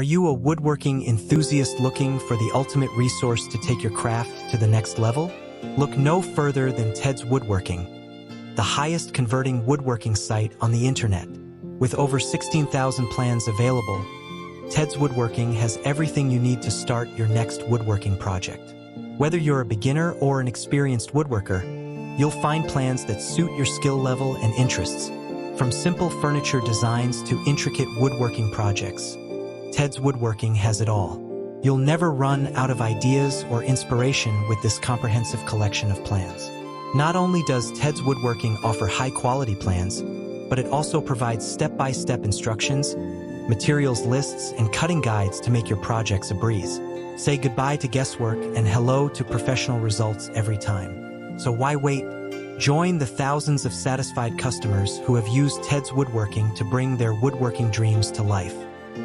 Are you a woodworking enthusiast looking for the ultimate resource to take your craft to the next level? Look no further than Ted's Woodworking, the highest converting woodworking site on the internet. With over 16,000 plans available, Ted's Woodworking has everything you need to start your next woodworking project. Whether you're a beginner or an experienced woodworker, you'll find plans that suit your skill level and interests. From simple furniture designs to intricate woodworking projects, Ted's Woodworking has it all. You'll never run out of ideas or inspiration with this comprehensive collection of plans. Not only does Ted's Woodworking offer high-quality plans, but it also provides step-by-step instructions, materials lists, and cutting guides to make your projects a breeze. Say goodbye to guesswork and hello to professional results every time. So why wait? Join the thousands of satisfied customers who have used Ted's Woodworking to bring their woodworking dreams to life.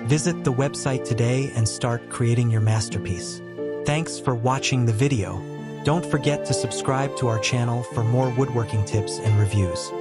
Visit the website today and start creating your masterpiece. Thanks for watching the video. Don't forget to subscribe to our channel for more woodworking tips and reviews.